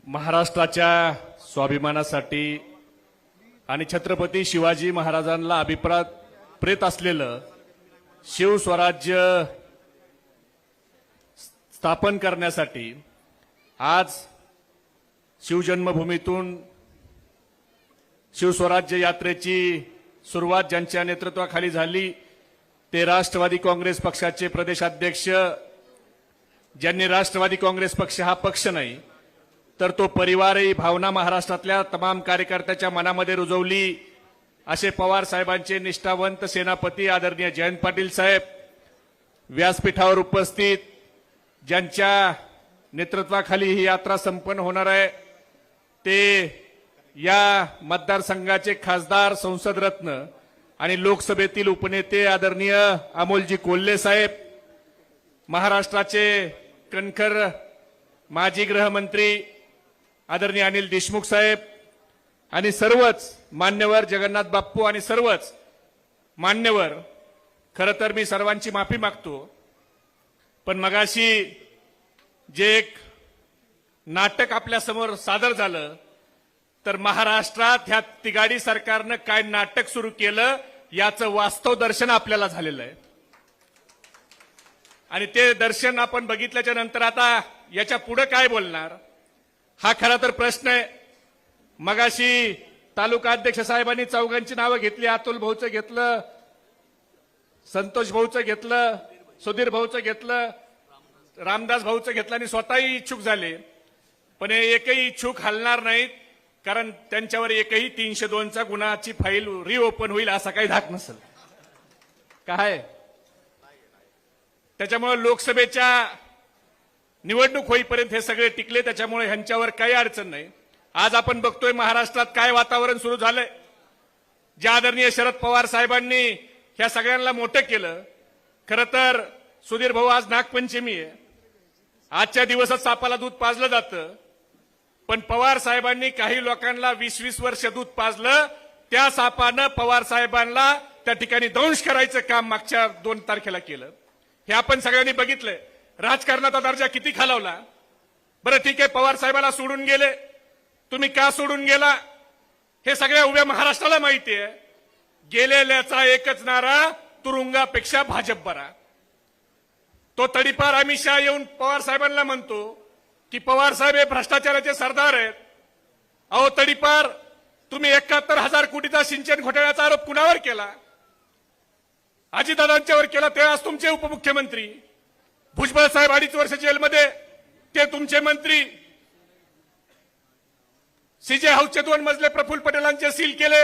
महाराष्ट्राच्या स्वाभिमानासाठी आणि छत्रपती शिवाजी महाराजांना अभिप्रेत असलेलं शिवस्वराज्य स्थापन करण्यासाठी आज शिवजन्मभूमीतून शिवस्वराज्य यात्रेची सुरुवात ज्यांच्या नेतृत्वाखाली झाली ते राष्ट्रवादी काँग्रेस पक्षाचे प्रदेशाध्यक्ष, ज्यांनी राष्ट्रवादी काँग्रेस पक्ष हा पक्ष नाही तर तो परिवार ही भावना महाराष्ट्रातल्या तमाम कार्यकर्त्याच्या मनामध्ये रुजवली असे पवार साहेबांचे निष्ठावंत सेनापती आदरणीय जयंत पाटील साहेब, व्यासपीठावर उपस्थित ज्यांच्या नेतृत्वाखाली ही यात्रा संपन्न होणार आहे ते या मतदारसंघाचे खासदार, संसद रत्न आणि लोकसभेतील उपनेते आदरणीय अमोलजी कोल्हे साहेब, महाराष्ट्राचे कणखर माजी गृहमंत्री आदरणीय अनिल देशमुख साहेब आणि सर्वच मान्यवर, जगन्नाथ बाप्पू आणि सर्वच मान्यवर. खरं तर मी सर्वांची माफी मागतो, पण मगाशी जे एक नाटक आपल्या समोर सादर झालं तर महाराष्ट्रात ह्या तिगाडी सरकारनं काय नाटक सुरू केलं याचं वास्तव दर्शन आपल्याला झालेलं आहे. आणि ते दर्शन आपण बघितल्याच्या नंतर आता याच्या पुढे काय बोलणार हा खरा तर प्रश्न आहे. मगाशी तालुका अध्यक्ष साहेबांनी चौघांची नावं घेतली. अतुल भाऊचं घेतलं, संतोष भाऊचं घेतलं, सुधीर भाऊचं घेतलं, रामदास भाऊचं घेतलं आणि स्वतःही इच्छुक झाले. पण हे एकही इच्छुक हलणार नाहीत, कारण त्यांच्यावर एकही 302चा गुन्हाची फाईल रिओपन होईल असा काही धाक नसेल. काय त्याच्यामुळे लोकसभेच्या निवडणूक होईपर्यंत हे सगळे टिकले, त्याच्यामुळे ह्यांच्यावर काही अडचण नाही. आज आपण बघतोय महाराष्ट्रात काय वातावरण सुरू झालंय. ज्या आदरणीय शरद पवार साहेबांनी ह्या सगळ्यांना मोठं केलं. खरं तर सुधीर भाऊ, आज नागपंचमी आहे. आजच्या दिवसात सापाला दूध पाजलं जातं, पण पवार साहेबांनी काही लोकांना 20-20 वर्ष दूध पाजलं. त्या सापानं पवार साहेबांना त्या ठिकाणी दंश करायचं काम मागच्या 2 तारखेला केलं. हे आपण सगळ्यांनी बघितलंय. राजकारणाचा दर्जा किती खालावला. बरं ठीक आहे, पवार साहेबाला सोडून गेले. तुम्ही का सोडून गेला हे सगळ्या उभ्या महाराष्ट्राला माहिती आहे. गेलेल्याचा एकच नारा, तुरुंगापेक्षा भाजप बरा. तो तडीपार अमित शहा येऊन पवार साहेबांना म्हणतो की पवार साहेब हे भ्रष्टाचाराचे सरदार आहेत. अहो तडीपार, तुम्ही 71,000 कोटीचा सिंचन घोटाळ्याचा आरोप कुणावर केला? अजितदादांच्यावर केला. ते आज तुमचे उपमुख्यमंत्री. भुजबळ साहेब 2.5 वर्ष जेलमध्ये, ते तुमचे मंत्री. सीजे हाऊसचे 2 मजले प्रफुल्ल पटेलांचे सील केले,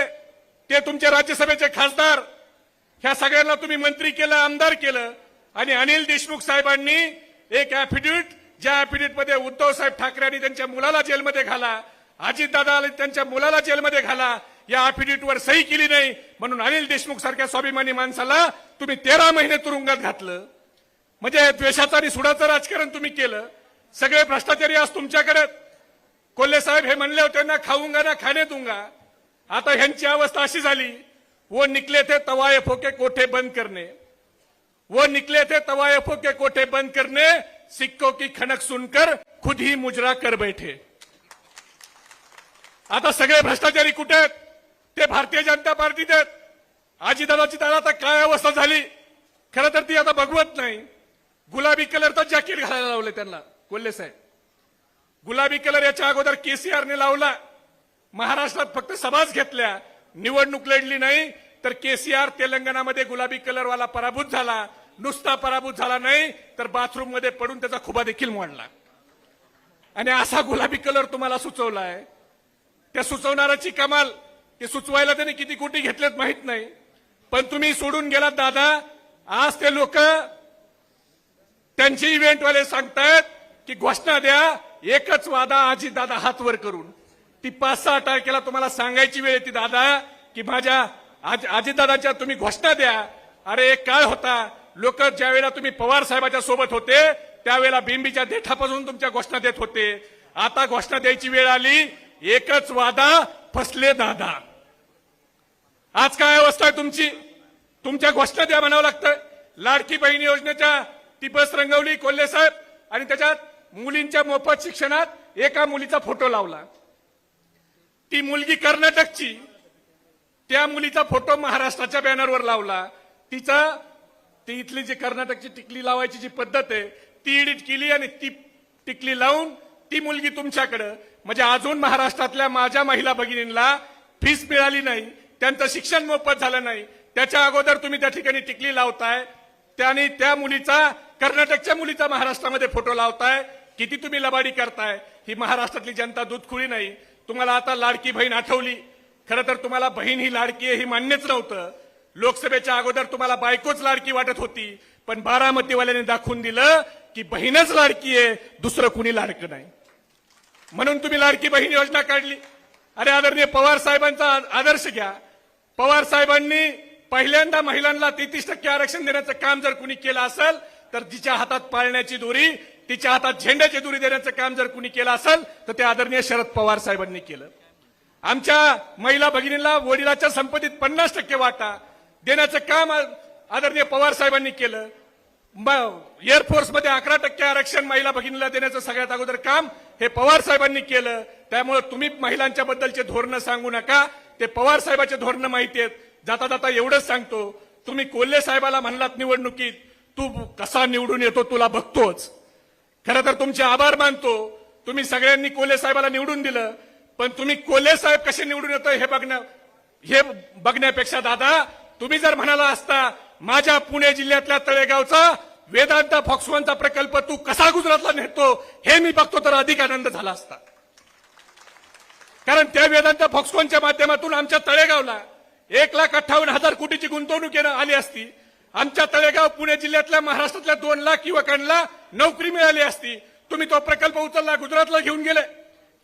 ते तुमचे राज्यसभेचे खासदार. ह्या सगळ्यांना तुम्ही मंत्री केलं, आमदार केलं. आणि अनिल देशमुख साहेबांनी एक ऍफिडेव्हिट, ज्या ऍफिडेव्हिटमध्ये उद्धव साहेब ठाकरेंनी त्यांच्या मुलाला जेलमध्ये घाला, अजितदादा त्यांच्या मुलाला जेलमध्ये घाला, या ऍफिडेव्हिटवर सही केली नाही म्हणून अनिल देशमुख सारख्या स्वाभिमानी माणसाला तुम्ही 13 महिने तुरुंगात घातलं. म्हणजे द्वेषाचं आणि सुडाचं राजकारण तुम्ही केलं. सगळे भ्रष्टाचारी आज तुमच्याकडे. कोल्हे साहेब हे म्हणले होते ना, खाऊंगा ना खाने दूंगा. आता ह्यांची अवस्था अशी झाली, वो निकले थे तवायफों के कोठे बंद करने, वो निकले थे तवायफों के कोठे बंद करने, सिक्कों की खनक सुनकर खुद ही मुजरा कर बैठे. आता सगळे भ्रष्टाचारी कुठे आहेत? ते भारतीय जनता पार्टीत आहेत. अजितदादाची तर आता काय अवस्था झाली, खरं तर ती आता बघवत नाही. गुलाबी कलरचं जॅकेट घालायला लावले त्यांना कोल्हे साहेब. गुलाबी कलर याच्या अगोदर केसीआरने लावला. महाराष्ट्रात फक्त सभाच घेतल्या, निवडणूक लढली नाही. तर केसीआर तेलंगणामध्ये गुलाबी कलरवाला पराभूत झाला. नुसता पराभूत झाला नाही तर बाथरूम मध्ये पडून त्याचा खुबा देखील मोडला. आणि असा गुलाबी कलर तुम्हाला सुचवलाय. त्या सुचवणाराची कमाल, ते सुचवायला त्याने किती कोटी घेतलेत माहित नाही, पण तुम्ही सोडून गेलात दादा. आज ते लोक त्यांचे इव्हेंटवाले सांगतायत की घोषणा द्या, एकच वादा अजितदादा हात वर करून. ती 5-6 तारखेला तुम्हाला सांगायची वेळ येते दादा की माझ्या अजितदादाच्या तुम्ही घोषणा द्या. अरे एक काळ होता, लोक ज्या वेळेला तुम्ही पवार साहेबांच्या सोबत होते त्यावेळेला बिंबीच्या देठापासून तुमच्या घोषणा देत होते. आता घोषणा द्यायची वेळ आली, एकच वादा, फसले दादा. आज काय अवस्था आहे तुमची? तुमच्या घोषणा द्या म्हणावं लागतं. लाडकी बहीण योजनेच्या ती बस रंगवली कोल्हे साहेब, आणि त्याच्यात मुलींच्या मोफत शिक्षणात एका मुलीचा फोटो लावला, ती मुलगी कर्नाटकची, त्या मुलीचा फोटो महाराष्ट्राच्या बॅनरवर लावला, ती इथली जी कर्नाटकची टिकली लावायची जी पद्धत आहे ती एडिट केली आणि ती टिकली लावून ती मुलगी तुमच्याकडे, म्हणजे अजून महाराष्ट्रातल्या माझ्या महिला भगिनींना फीस मिळाली नाही, त्यांचं शिक्षण मोफत झालं नाही, त्याच्या अगोदर तुम्ही त्या ठिकाणी टिकली लावताय, त्याने त्या मुलीचा कर्नाटकच्या मुलीचा महाराष्ट्रामध्ये फोटो लावताय, किती तुम्ही लबाडी करताय। ही महाराष्ट्रातली जनता दूधखुळी नाही। तुम्हाला आता लाडकी बहीण आठवली, खरं तर तुम्हाला बहीण ही लाडकी आहे हे मान्यच नव्हतं। लोकसभेच्या अगोदर तुम्हाला बायकोच लाडकी वाटत होती, पण बारामतीवाल्यांनी दाखवून दिलं की बहीणच लाडकी आहे, दुसरं कुणी लाडकं नाही, म्हणून तुम्ही लाडकी बहीण योजना काढली। अरे आदरणीय पवार साहेबांचा आदर्श घ्या। पवार साहेबांनी पहिल्यांदा महिलांना 33% आरक्षण देण्याचं काम जर कुणी केलं असेल तर जिच्या हातात पाळण्याची दोरी, तिच्या हातात झेंड्याची दोरी देण्याचं काम जर कुणी केलं असेल तर ते आदरणीय शरद पवार साहेबांनी केलं। आमच्या महिला भगिनींना वडिलाच्या संपत्तीत 50% वाटा देण्याचं काम आदरणीय पवार साहेबांनी केलं। एअरफोर्समध्ये 11% आरक्षण महिला भगिनीला देण्याचं सगळ्यात अगोदर काम हे पवार साहेबांनी केलं। त्यामुळे तुम्ही महिलांच्या बद्दलचे धोरणं सांगू नका, ते पवार साहेबांचे धोरणं माहिती आहेत। जाता जाता एवढंच सांगतो, तुम्ही कोल्हे साहेबाला म्हणलात निवडणुकीत तू कसा निवडून येतो तुला बघतोच। खरं तर तुमचे आभार मानतो, तुम्ही सगळ्यांनी कोल्हे साहेबाला निवडून दिलं, पण तुम्ही कोल्हे साहेब कसे निवडून येतोय हे बघण्यापेक्षा दादा तुम्ही जर म्हणाला असता माझ्या पुणे जिल्ह्यातल्या तळेगावचा वेदांता फॉक्सकॉनचा प्रकल्प तू कसा गुजरातला नेतो हे मी बघतो तर अधिक आनंद झाला असता। कारण त्या वेदांता फॉक्सकॉनच्या माध्यमातून आमच्या तळेगावला 1,58,000 कोटीची गुंतवणूक आली असती। आमच्या तळेगाव पुणे जिल्ह्यातल्या महाराष्ट्रातल्या 2 लाख युवकांना नोकरी मिळाली असती। तुम्ही तो प्रकल्प उचलला, गुजरातला घेऊन गेले।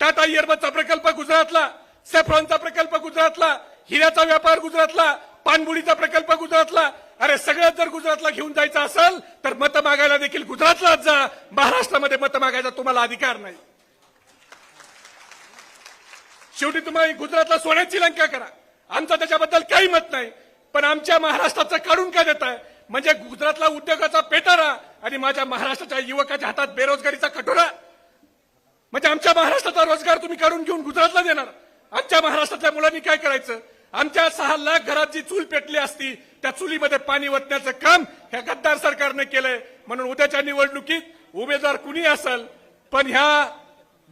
टाटा इयरबसचा प्रकल्प गुजरातला, सेफ्रॉनचा प्रकल्प गुजरातला, हिऱ्याचा व्यापार गुजरातला, पाणबुडीचा प्रकल्प गुजरातला। अरे सगळं जर गुजरातला घेऊन जायचं असेल तर मत मागायला देखील गुजरातलाच जा, महाराष्ट्रामध्ये मत मागायचा तुम्हाला अधिकार नाही। शेवटी तुम्ही गुजरातला सोन्याची लंका करा, आमचं त्याच्याबद्दल काही मत नाही, पण आमच्या महाराष्ट्राचं काढून काय देताय? म्हणजे गुजरातला उद्योगाचा पेटारा आणि माझ्या महाराष्ट्राच्या युवकाच्या हातात बेरोजगारीचा कटोरा। म्हणजे आमच्या महाराष्ट्राचा रोजगार तुम्ही काढून घेऊन गुजरातला देणार? आमच्या महाराष्ट्रातल्या मुलांनी काय करायचं? आमच्या 6 लाख घरात जी चूल पेटली असती त्या चुलीमध्ये पाणी ओतण्याचं काम ह्या गद्दार सरकारने केलंय। म्हणून उद्याच्या निवडणुकीत उमेदवार कुणी असेल, पण ह्या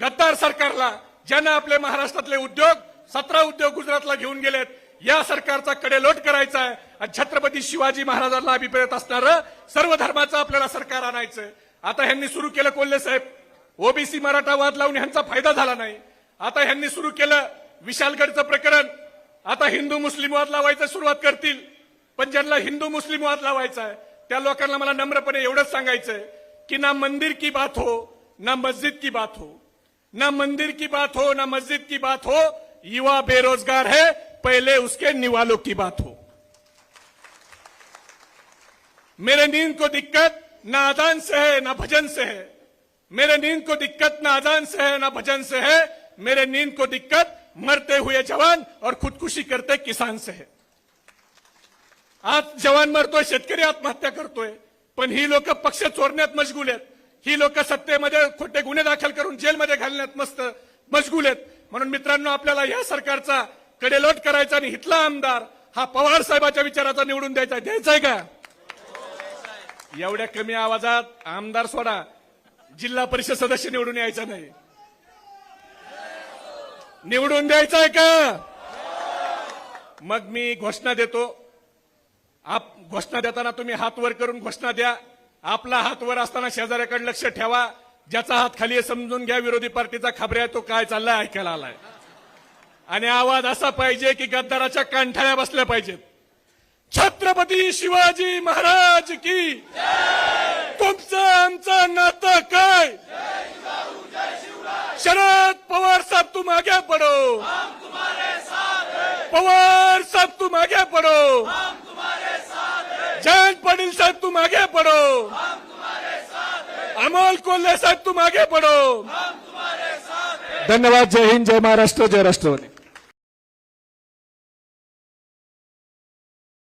गद्दार सरकारला, ज्यांना आपले महाराष्ट्रातले उद्योग 17 उद्योग गुजरातला घेऊन गेलेत, या सरकारचा कडेलोट करायचा आहे आणि छत्रपती शिवाजी महाराजांना अभिप्रेत असणारं सर्व धर्माचं आपल्याला सरकार आणायचंय। आता ह्यांनी सुरू केलं कोल्हे साहेब, ओबीसी मराठा वाद लावून ह्यांचा फायदा झाला नाही। आता ह्यांनी सुरू केलं विशालगडचं प्रकरण, आता हिंदू मुस्लिम वाद लावायचं सुरुवात करतील। पण ज्यांना हिंदू मुस्लिम वाद लावायचा आहे त्या लोकांना मला नम्रपणे एवढंच सांगायचंय की ना मंदिर की बात हो ना मस्जिद की बात हो, ना मंदिर की बात हो ना मस्जिद की बात हो, युवा बेरोजगार है पहले उसके निवालों की बात हो। मेरे नींद को दिक्कत ना अजान से है ना भजन से है, मेरे नींद को दिक्कत ना अजान से है ना भजन से है, मेरे नींद को दिक्कत मरते हुए जवान और खुदकुशी करते किसान से है। आज जवान मरतोय, शेतकरी आत्महत्या करतोय, पण ही लोक पक्ष चोरण्यात मशगूल आहेत, ही लोक सत्तेमध्ये खोटे गुन्हे दाखल करून जेलमध्ये घालण्यात मशगूल आहेत। म्हणून मित्रांनो, आपल्याला या सरकारचा कडेलोट करायचा आणि इथला आमदार हा पवार साहेबाच्या विचाराचा निवडून द्यायचाय का? एवढ्या कमी आवाजात आमदार सोडा, जिल्हा परिषद सदस्य निवडून यायचा नाही, निवडून द्यायचाय का? मग मी घोषणा देतो, घोषणा देताना तुम्ही हात वर करून घोषणा द्या। आपला हात वर असताना शेजाऱ्याकडे लक्ष ठेवा, ज्याचा हात खाली आहे समजून घ्या, विरोधी पार्टीचा खबऱ्या तो काय चाललाय ऐकायला आलाय। आणि आवाज असा पाहिजे की गद्दाराच्या कांठाळ्या बसल्या पाहिजेत। छत्रपती शिवाजी महाराज की तुमचं आमचं नातं काय? शरद पवार साहब तुम आगे बढ़ो, हम तुम्हारे साथ हैं। पवार साहब तुम आगे बढ़ो, हम तुम्हारे साथ हैं। जयंत पाटिल साहब तुम आगे बढ़ो, हम तुम्हारे साथ हैं। अमोल कोल्हे साहब तुम आगे बढ़ो, हम तुम्हारे साथ हैं। धन्यवाद। जय हिंद, जय महाराष्ट्र, जय राष्ट्रवादी।